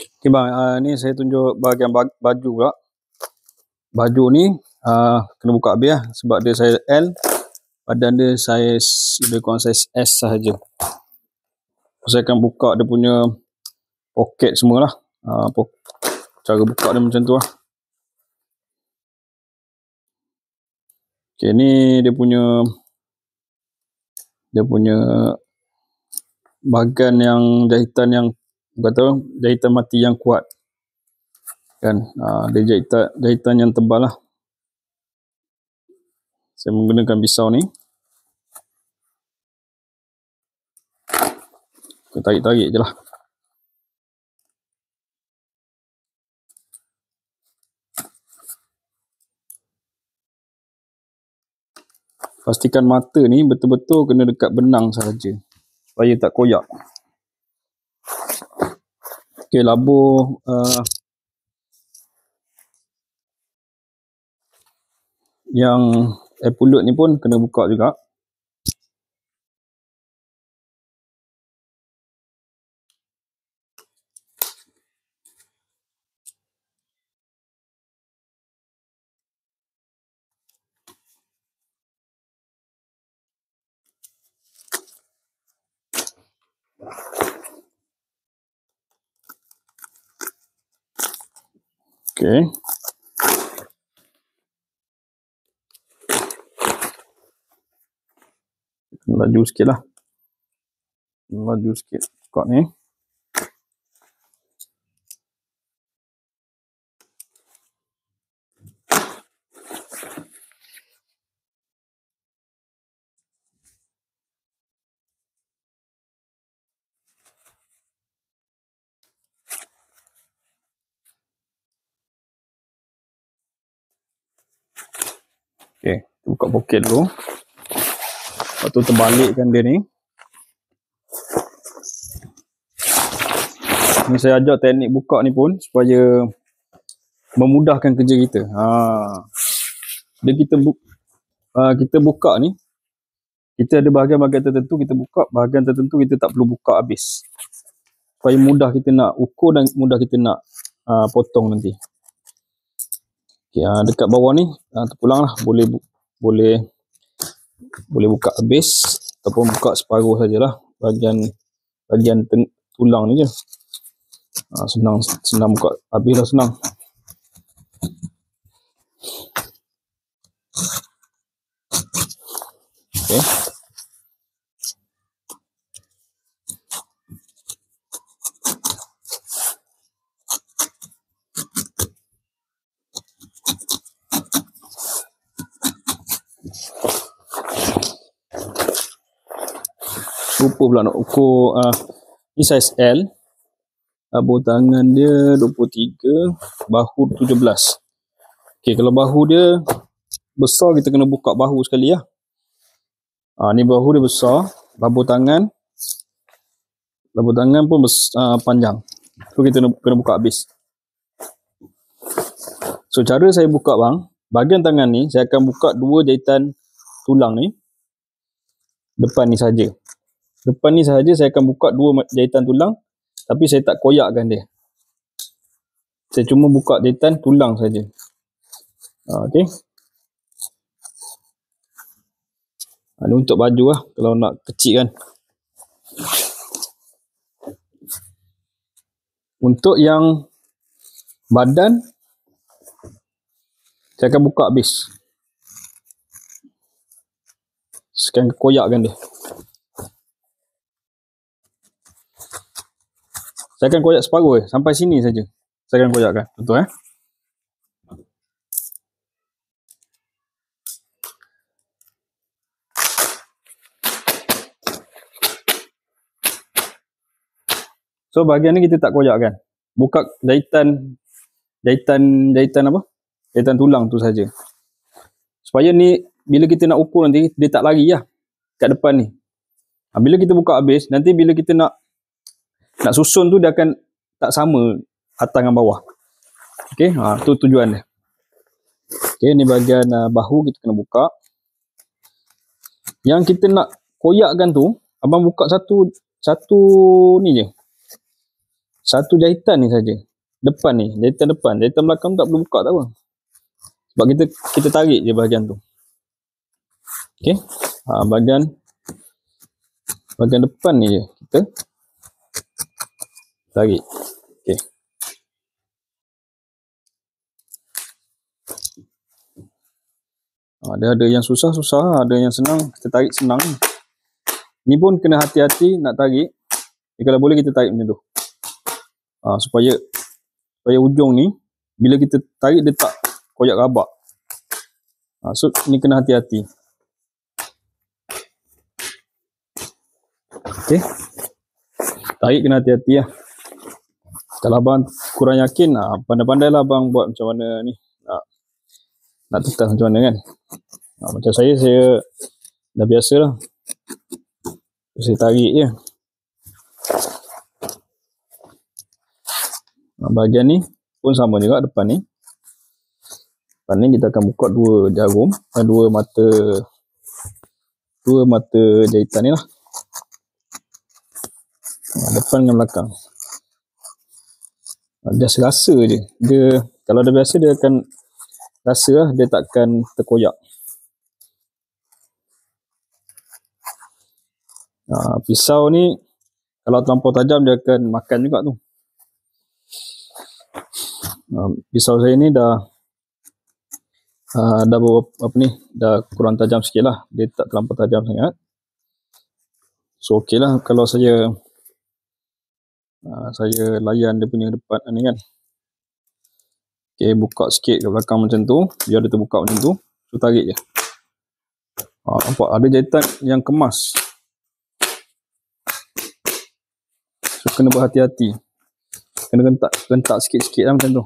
Okay bang, ni saya tunjuk bahagian baju pula. Baju ni kena buka habis lah, sebab dia saiz L, badan dia saiz lebih kurang saiz S sahaja. Saya akan buka dia punya poket semualah. Cara buka dia macam tu lah. Okay, ni dia punya bahagian yang jahitan mati yang kuat kan. Dia jahitan yang tebal lah. Saya menggunakan pisau ni, tarik-tarik je lah. Pastikan mata ni betul-betul kena dekat benang sahaja, supaya tak koyak. Okey, labur yang air pulut ni pun kena buka juga. Okey. Laju sikit lah. Laju sikit buka ni. Okey, buka poket dulu. Lepas tu terbalikkan dia ni. Ni saya ajar teknik buka ni pun supaya memudahkan kerja kita. Bila kita buka ni, kita ada bahagian-bahagian tertentu kita buka, bahagian tertentu kita tak perlu buka habis. Supaya mudah kita nak ukur dan mudah kita nak potong nanti. Okay, dekat bawah ni terpulang lah, boleh buka habis ataupun buka separuh sajalah, bahagian tulang ni je. Senang buka habis lah, senang. Okay. Lupa pula nak ukur. Ni saiz L, labur tangan dia 23, bahu 17. Okay, kalau bahu dia besar, kita kena buka bahu sekali lah. Ni bahu dia besar, labur tangan pun panjang. So kita kena buka habis. So cara saya buka bang, bahagian tangan ni saya akan buka 2 jahitan tulang ni. Depan ni saja. Depan ni sahaja saya akan buka 2 jahitan tulang, tapi saya tak koyakkan dia. Saya cuma buka jahitan tulang saja. Okey. Ini untuk baju lah, kalau nak kecil kan. Untuk yang badan, saya akan buka habis. Saya akan koyakkan dia. Saya akan koyak separuh sampai sini saja. Saya akan koyakkan. Betul So bahagian ni kita tak koyakkan. Buka jahitan apa? Jahitan tulang tu saja. Supaya ni bila kita nak ukur nanti dia tak lari lah kat depan ni. Bila kita buka habis, nanti bila kita nak susun tu dia akan tak sama atas dengan bawah. Okey, tu tujuan dia. Okey, ni bahagian bahu kita kena buka. Yang kita nak koyakkan tu, abang buka satu ni je. Satu jahitan ni saja. Depan ni, jahitan depan. Jahitan belakang tak perlu buka, tak apa. Sebab kita tarik je bahagian tu. Okey. Bahagian depan ni je kita tarik. Okey. Dia ada yang susah, ada yang senang. Kita tarik senang. Ni pun kena hati-hati nak tarik. Kalau boleh kita tarik macam tu. Supaya ujung ni bila kita tarik dia tak koyak rabak. So ni kena hati-hati. Okey. Tarik kena hati-hati lah. Kalau abang kurang yakin, pandai-pandailah abang buat macam mana ni. Nak tetas macam mana kan. Macam saya dah biasa lah. Saya tarik je. Bahagian ni pun sama juga depan ni. Depan ni kita akan buka dua jarum, dua mata jahitan ni lah. Depan dengan belakang. Just rasa je. Dia kalau dah biasa dia akan rasa lah, dia takkan terkoyak. Pisau ni kalau terlampau tajam dia akan makan juga tu. Pisau saya ni dah dah kurang tajam sikit lah. Dia tak terlampau tajam sangat. So okey lah kalau saya layan dia punya depan ni kan. Okey, buka sikit ke belakang macam tu, biar dia terbuka macam tu. So tarik je. Nampak ada jahitan yang kemas. So kena berhati-hati. Kena rentak sikit-sikit lah macam tu.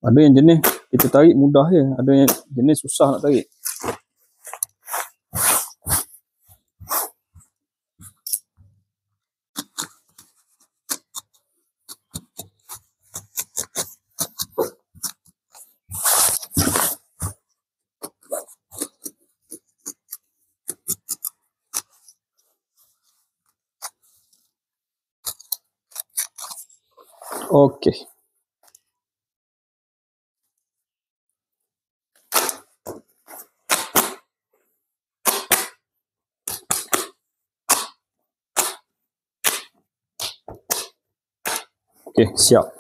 Ada yang jenis kita tarik mudah je, ada yang jenis susah nak tarik. Okey. Okey, siap.